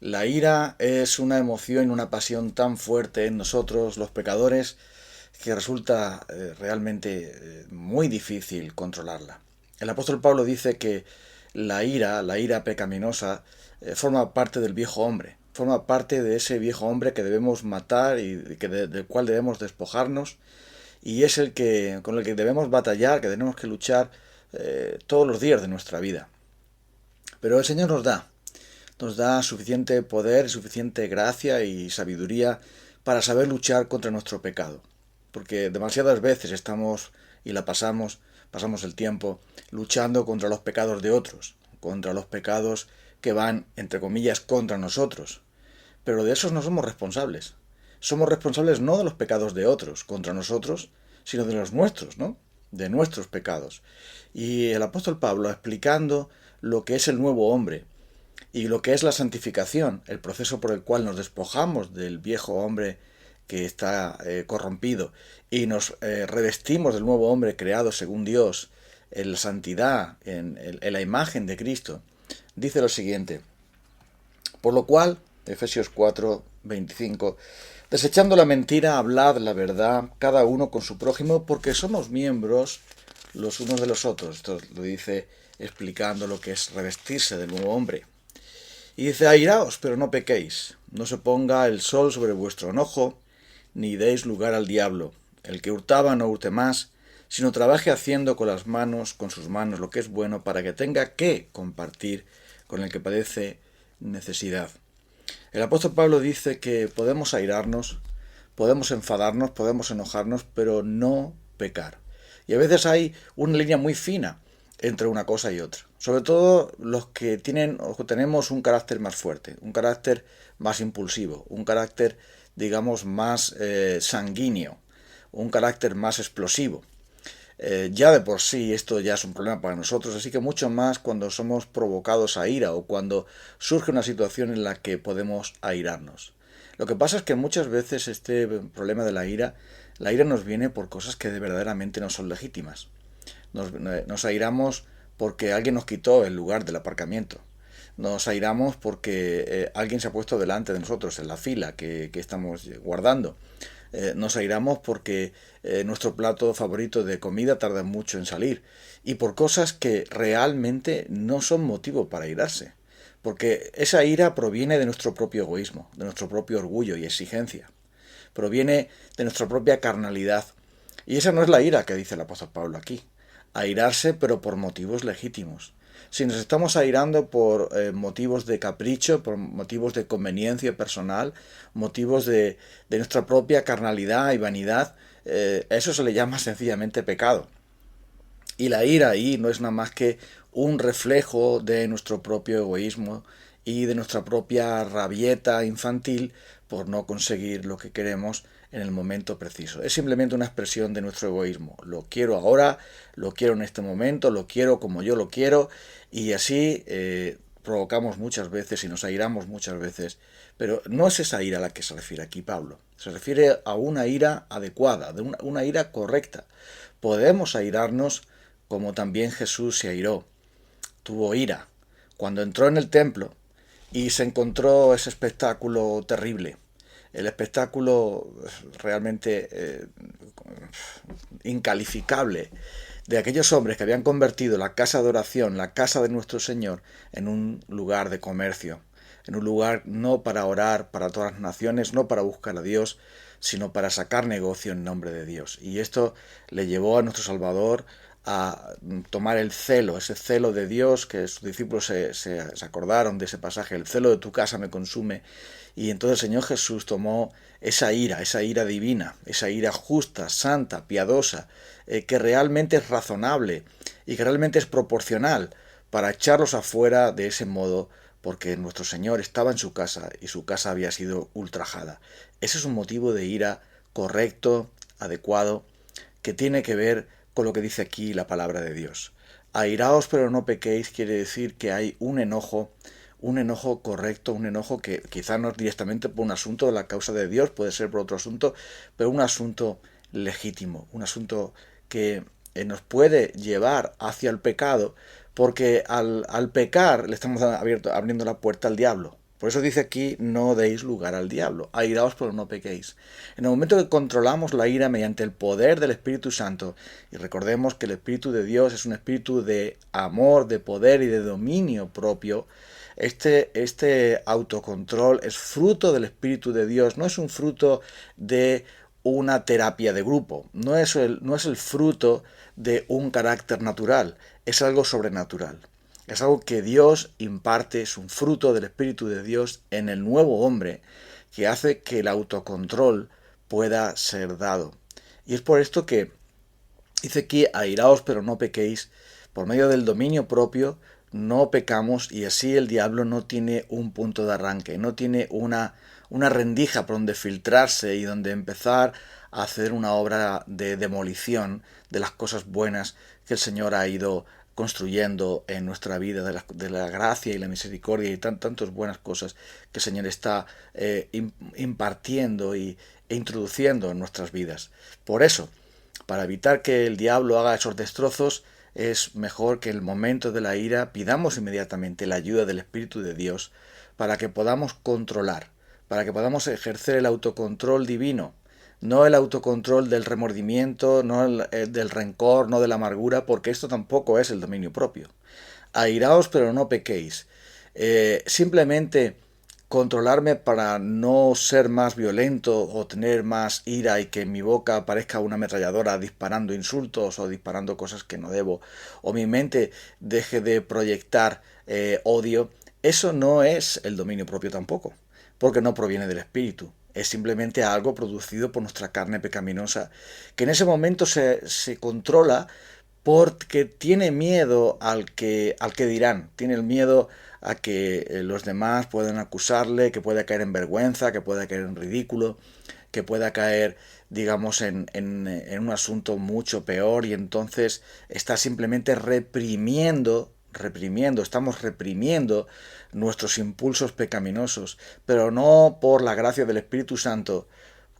La ira es una emoción, una pasión tan fuerte en nosotros, los pecadores, que resulta realmente muy difícil controlarla. El apóstol Pablo dice que la ira pecaminosa, forma parte del viejo hombre, forma parte de ese viejo hombre que debemos matar y del cual debemos despojarnos, y es el que con el que debemos batallar, que tenemos que luchar todos los días de nuestra vida. Pero el Señor nos da suficiente poder, suficiente gracia y sabiduría para saber luchar contra nuestro pecado. Porque demasiadas veces estamos y pasamos el tiempo luchando contra los pecados de otros, contra los pecados que van, entre comillas, contra nosotros. Pero de esos no somos responsables. Somos responsables no de los pecados de otros contra nosotros, sino de los nuestros, ¿no? De nuestros pecados. Y el apóstol Pablo, explicando lo que es el nuevo hombre, y lo que es la santificación, el proceso por el cual nos despojamos del viejo hombre que está corrompido y nos revestimos del nuevo hombre creado según Dios, en la santidad, en la imagen de Cristo, dice lo siguiente: por lo cual, Efesios 4:25, desechando la mentira, hablad la verdad, cada uno con su prójimo, porque somos miembros los unos de los otros. Esto lo dice explicando lo que es revestirse del nuevo hombre. Y dice: airaos, pero no pequéis, no se ponga el sol sobre vuestro enojo, ni deis lugar al diablo. El que hurtaba no hurte más, sino trabaje haciendo con sus manos lo que es bueno, para que tenga que compartir con el que padece necesidad. El apóstol Pablo dice que podemos airarnos, podemos enfadarnos, podemos enojarnos, pero no pecar. Y a veces hay una línea muy fina entre una cosa y otra. Sobre todo los que tienen o tenemos un carácter más fuerte, un carácter más impulsivo, un carácter, digamos, más sanguíneo, un carácter más explosivo. Ya de por sí esto ya es un problema para nosotros, así que mucho más cuando somos provocados a ira o cuando surge una situación en la que podemos airarnos. Lo que pasa es que muchas veces este problema de la ira nos viene por cosas que verdaderamente no son legítimas. Nos airamos porque alguien nos quitó el lugar del aparcamiento. Nos airamos porque alguien se ha puesto delante de nosotros en la fila que estamos guardando. Nos airamos porque nuestro plato favorito de comida tarda mucho en salir. Y por cosas que realmente no son motivo para airarse. Porque esa ira proviene de nuestro propio egoísmo, de nuestro propio orgullo y exigencia. Proviene de nuestra propia carnalidad. Y esa no es la ira que dice el apóstol Pablo aquí. Airarse, pero por motivos legítimos. Si nos estamos airando por motivos de capricho, por motivos de conveniencia personal, motivos de nuestra propia carnalidad y vanidad, eso se le llama sencillamente pecado. Y la ira ahí no es nada más que un reflejo de nuestro propio egoísmo y de nuestra propia rabieta infantil por no conseguir lo que queremos en el momento preciso. Es simplemente una expresión de nuestro egoísmo. Lo quiero ahora, lo quiero en este momento, lo quiero como yo lo quiero, y así provocamos muchas veces y nos airamos muchas veces. Pero no es esa ira a la que se refiere aquí Pablo. Se refiere a una ira adecuada, de una ira correcta. Podemos airarnos como también Jesús se airó. Tuvo ira cuando entró en el templo y se encontró ese espectáculo terrible. El espectáculo realmente incalificable de aquellos hombres que habían convertido la casa de oración, la casa de nuestro Señor, en un lugar de comercio, en un lugar no para orar para todas las naciones, no para buscar a Dios, sino para sacar negocio en nombre de Dios. Y esto le llevó a nuestro Salvador a tomar el celo, ese celo de Dios, que sus discípulos se acordaron de ese pasaje: el celo de tu casa me consume. Y entonces el Señor Jesús tomó esa ira divina, esa ira justa, santa, piadosa, que realmente es razonable y que realmente es proporcional, para echarlos afuera de ese modo, porque nuestro Señor estaba en su casa y su casa había sido ultrajada. Ese es un motivo de ira correcto, adecuado, que tiene que ver con lo que dice aquí la palabra de Dios. Airaos pero no pequéis quiere decir que hay un enojo correcto, un enojo que quizá no es directamente por un asunto de la causa de Dios, puede ser por otro asunto, pero un asunto legítimo, un asunto que nos puede llevar hacia el pecado, porque al pecar le estamos abriendo la puerta al diablo. Por eso dice aquí, no deis lugar al diablo, airaos pero no pequéis. En el momento que controlamos la ira mediante el poder del Espíritu Santo, y recordemos que el Espíritu de Dios es un espíritu de amor, de poder y de dominio propio, este autocontrol es fruto del Espíritu de Dios, no es un fruto de una terapia de grupo, no es el fruto de un carácter natural, es algo sobrenatural. Es algo que Dios imparte, es un fruto del Espíritu de Dios en el nuevo hombre, que hace que el autocontrol pueda ser dado. Y es por esto que dice aquí, airaos pero no pequéis, por medio del dominio propio no pecamos y así el diablo no tiene un punto de arranque, no tiene una rendija por donde filtrarse y donde empezar a hacer una obra de demolición de las cosas buenas que el Señor ha ido construyendo en nuestra vida, de la gracia y la misericordia y tantas buenas cosas que el Señor está impartiendo e introduciendo en nuestras vidas. Por eso, para evitar que el diablo haga esos destrozos, es mejor que en el momento de la ira pidamos inmediatamente la ayuda del Espíritu de Dios para que podamos controlar, para que podamos ejercer el autocontrol divino, no el autocontrol del remordimiento, no del rencor, no de la amargura, porque esto tampoco es el dominio propio. Airaos pero no pequéis. Simplemente controlarme para no ser más violento o tener más ira y que en mi boca parezca una ametralladora disparando insultos o disparando cosas que no debo, o mi mente deje de proyectar odio, eso no es el dominio propio tampoco, porque no proviene del espíritu. Es simplemente algo producido por nuestra carne pecaminosa, que en ese momento se controla porque tiene miedo al que dirán, tiene el miedo a que los demás puedan acusarle, que pueda caer en vergüenza, que pueda caer en ridículo, que pueda caer, digamos, en un asunto mucho peor, y entonces está simplemente estamos reprimiendo nuestros impulsos pecaminosos, pero no por la gracia del Espíritu Santo,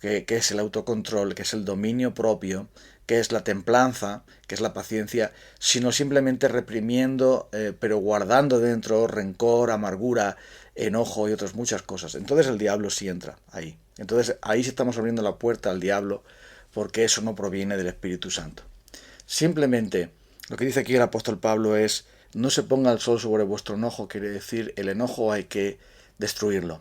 que es el autocontrol, que es el dominio propio, que es la templanza, que es la paciencia, sino simplemente reprimiendo, pero guardando dentro rencor, amargura, enojo y otras muchas cosas. Entonces el diablo sí entra ahí. Entonces ahí sí estamos abriendo la puerta al diablo, porque eso no proviene del Espíritu Santo. Simplemente lo que dice aquí el apóstol Pablo es: no se ponga el sol sobre vuestro enojo, quiere decir, el enojo hay que destruirlo.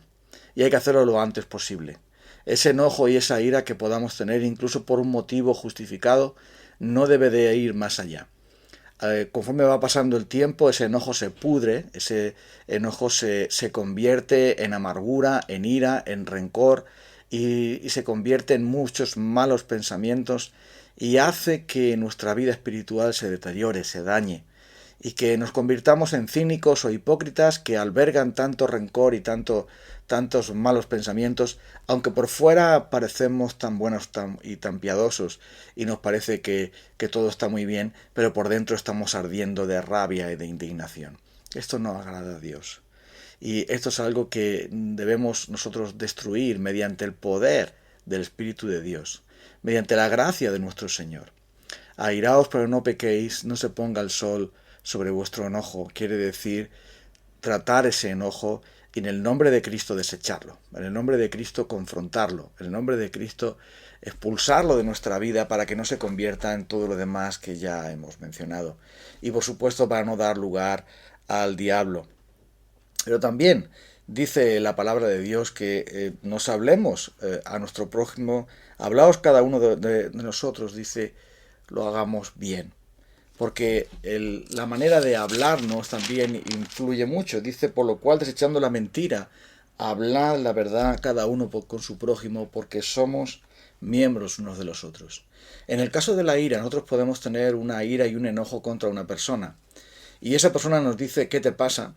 Y hay que hacerlo lo antes posible. Ese enojo y esa ira que podamos tener, incluso por un motivo justificado, no debe de ir más allá. Conforme va pasando el tiempo, ese enojo se pudre, ese enojo se convierte en amargura, en ira, en rencor, y se convierte en muchos malos pensamientos y hace que nuestra vida espiritual se deteriore, se dañe, y que nos convirtamos en cínicos o hipócritas que albergan tanto rencor y tantos malos pensamientos, aunque por fuera parecemos tan buenos y tan piadosos y nos parece que todo está muy bien, pero por dentro estamos ardiendo de rabia y de indignación. Esto no agrada a Dios. Y esto es algo que debemos nosotros destruir mediante el poder del Espíritu de Dios, mediante la gracia de nuestro Señor. Airaos pero no pequéis, no se ponga el sol sobre vuestro enojo. Quiere decir tratar ese enojo y en el nombre de Cristo desecharlo, en el nombre de Cristo confrontarlo, en el nombre de Cristo expulsarlo de nuestra vida para que no se convierta en todo lo demás que ya hemos mencionado. Y por supuesto para no dar lugar al diablo. Pero también dice la palabra de Dios que nos hablemos a nuestro prójimo, hablaos cada uno de nosotros, dice, lo hagamos bien. Porque la manera de hablarnos también influye mucho. Dice, por lo cual, desechando la mentira, hablad la verdad cada uno con su prójimo, porque somos miembros unos de los otros. En el caso de la ira, nosotros podemos tener una ira y un enojo contra una persona, y esa persona nos dice, ¿qué te pasa?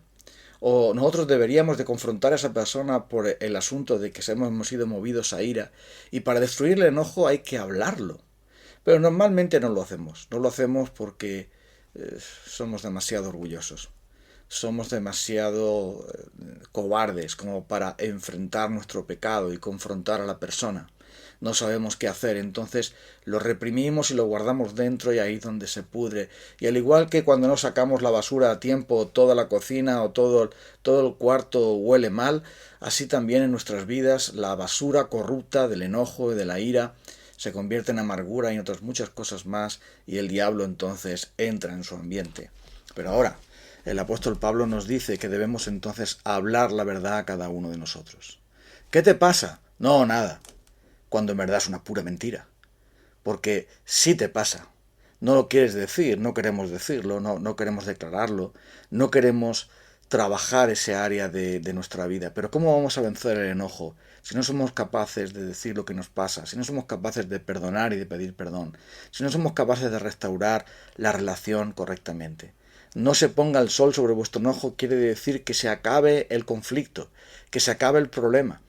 O nosotros deberíamos de confrontar a esa persona por el asunto de que hemos sido movidos a ira, y para destruir el enojo hay que hablarlo. Pero normalmente no lo hacemos. No lo hacemos porque somos demasiado orgullosos. Somos demasiado cobardes como para enfrentar nuestro pecado y confrontar a la persona. no sabemos qué hacer, entonces lo reprimimos y lo guardamos dentro y ahí es donde se pudre. Y al igual que cuando no sacamos la basura a tiempo, toda la cocina o todo el cuarto huele mal, así también en nuestras vidas la basura corrupta del enojo y de la ira se convierte en amargura y en otras muchas cosas más, y el diablo entonces entra en su ambiente. Pero ahora, el apóstol Pablo nos dice que debemos entonces hablar la verdad a cada uno de nosotros. ¿Qué te pasa? No, nada. Cuando en verdad es una pura mentira. Porque sí te pasa. No lo quieres decir, no queremos decirlo, no queremos declararlo, no queremos trabajar ese área de nuestra vida. Pero ¿cómo vamos a vencer el enojo si no somos capaces de decir lo que nos pasa, si no somos capaces de perdonar y de pedir perdón, si no somos capaces de restaurar la relación correctamente? No se ponga el sol sobre vuestro enojo quiere decir que se acabe el conflicto, que se acabe el problema,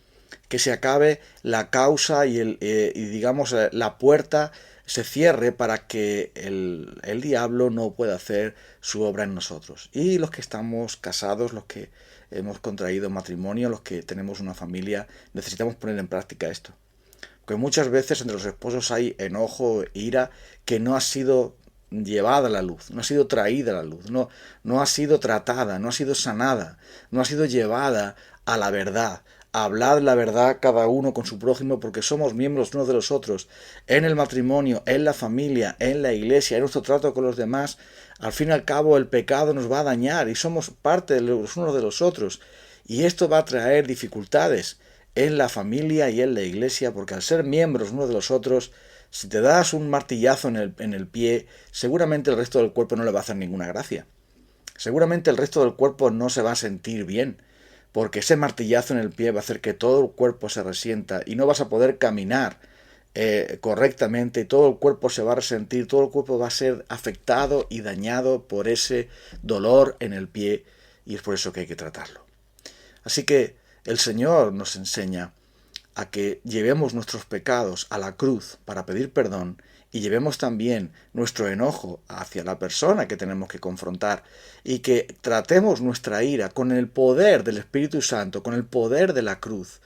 que se acabe la causa y digamos la puerta se cierre para que el diablo no pueda hacer su obra en nosotros. Y los que estamos casados, los que hemos contraído matrimonio, los que tenemos una familia, necesitamos poner en práctica esto. Porque muchas veces entre los esposos hay enojo, ira, que no ha sido llevada a la luz, no ha sido traída a la luz, no ha sido tratada, no ha sido sanada, no ha sido llevada a la verdad. Hablad la verdad cada uno con su prójimo porque somos miembros unos de los otros. En el matrimonio, en la familia, en la iglesia, en nuestro trato con los demás, al fin y al cabo el pecado nos va a dañar y somos parte de los unos de los otros. Y esto va a traer dificultades en la familia y en la iglesia porque al ser miembros unos de los otros, si te das un martillazo en el pie, seguramente el resto del cuerpo no le va a hacer ninguna gracia. Seguramente el resto del cuerpo no se va a sentir bien, porque ese martillazo en el pie va a hacer que todo el cuerpo se resienta y no vas a poder caminar correctamente y todo el cuerpo se va a resentir, todo el cuerpo va a ser afectado y dañado por ese dolor en el pie y es por eso que hay que tratarlo. Así que el Señor nos enseña a que llevemos nuestros pecados a la cruz para pedir perdón y llevemos también nuestro enojo hacia la persona que tenemos que confrontar y que tratemos nuestra ira con el poder del Espíritu Santo, con el poder de la cruz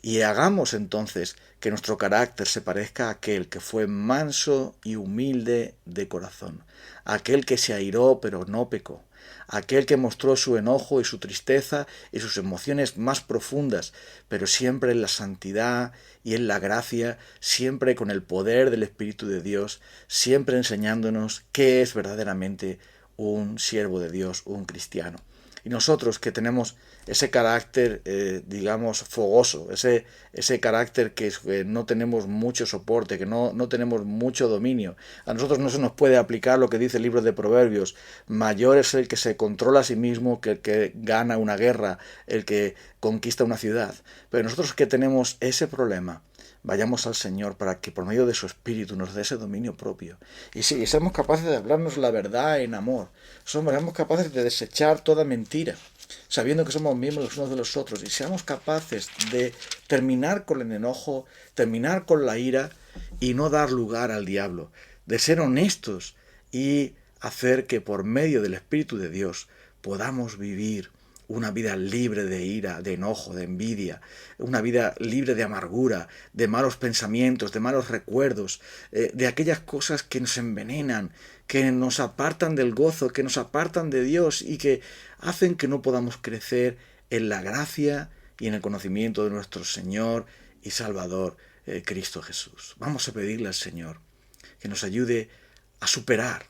y hagamos entonces que nuestro carácter se parezca a aquel que fue manso y humilde de corazón, aquel que se airó pero no pecó, aquel que mostró su enojo y su tristeza y sus emociones más profundas, pero siempre en la santidad y en la gracia, siempre con el poder del Espíritu de Dios, siempre enseñándonos qué es verdaderamente un siervo de Dios, un cristiano. Y nosotros que tenemos ese carácter, digamos, fogoso, ese carácter que no tenemos mucho soporte, que no tenemos mucho dominio. A nosotros no se nos puede aplicar lo que dice el libro de Proverbios. Mayor es el que se controla a sí mismo que el que gana una guerra, el que conquista una ciudad. Pero nosotros que tenemos ese problema, vayamos al Señor para que por medio de su Espíritu nos dé ese dominio propio. Y sí, seamos capaces de hablarnos la verdad en amor. Seamos capaces de desechar toda mentira, sabiendo que somos miembros los unos de los otros. Y seamos capaces de terminar con el enojo, terminar con la ira y no dar lugar al diablo. De ser honestos y hacer que por medio del Espíritu de Dios podamos vivir una vida libre de ira, de enojo, de envidia, una vida libre de amargura, de malos pensamientos, de malos recuerdos, de aquellas cosas que nos envenenan, que nos apartan del gozo, que nos apartan de Dios y que hacen que no podamos crecer en la gracia y en el conocimiento de nuestro Señor y Salvador Cristo Jesús. Vamos a pedirle al Señor que nos ayude a superar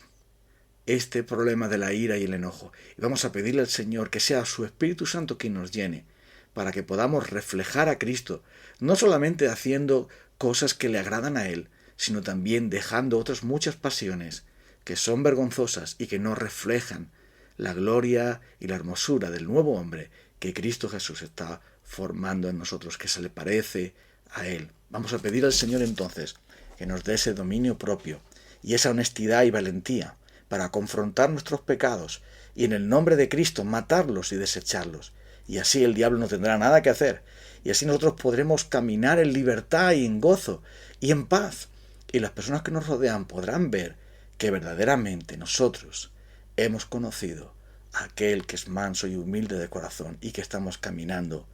este problema de la ira y el enojo. Y vamos a pedirle al Señor que sea su Espíritu Santo quien nos llene, para que podamos reflejar a Cristo, no solamente haciendo cosas que le agradan a Él, sino también dejando otras muchas pasiones que son vergonzosas y que no reflejan la gloria y la hermosura del nuevo hombre que Cristo Jesús está formando en nosotros, que se le parece a Él. Vamos a pedir al Señor entonces que nos dé ese dominio propio y esa honestidad y valentía para confrontar nuestros pecados y en el nombre de Cristo matarlos y desecharlos. Y así el diablo no tendrá nada que hacer. Y así nosotros podremos caminar en libertad y en gozo y en paz. Y las personas que nos rodean podrán ver que verdaderamente nosotros hemos conocido a aquel que es manso y humilde de corazón y que estamos caminando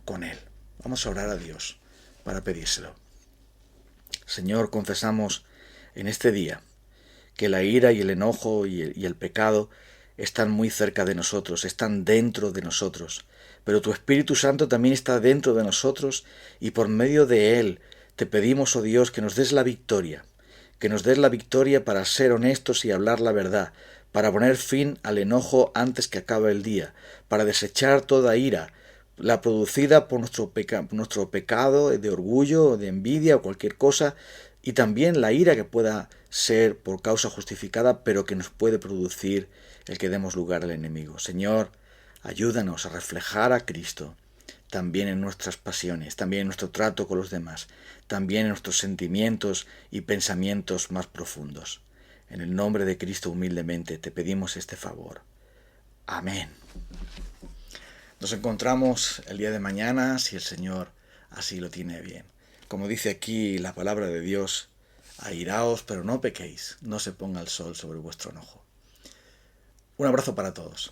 con él. Vamos a orar a Dios para pedírselo. Señor, confesamos en este día que la ira y el enojo y el pecado están muy cerca de nosotros, están dentro de nosotros, pero tu Espíritu Santo también está dentro de nosotros y por medio de Él te pedimos, oh Dios, que nos des la victoria para ser honestos y hablar la verdad, para poner fin al enojo antes que acabe el día, para desechar toda ira, la producida por nuestro pecado de orgullo, de envidia o cualquier cosa, y también la ira que pueda ser por causa justificada, pero que nos puede producir el que demos lugar al enemigo. Señor, ayúdanos a reflejar a Cristo también en nuestras pasiones, también en nuestro trato con los demás, también en nuestros sentimientos y pensamientos más profundos. En el nombre de Cristo humildemente te pedimos este favor. Amén. Nos encontramos el día de mañana si el Señor así lo tiene bien. Como dice aquí la palabra de Dios, airaos pero no pequéis, no se ponga el sol sobre vuestro enojo. Un abrazo para todos.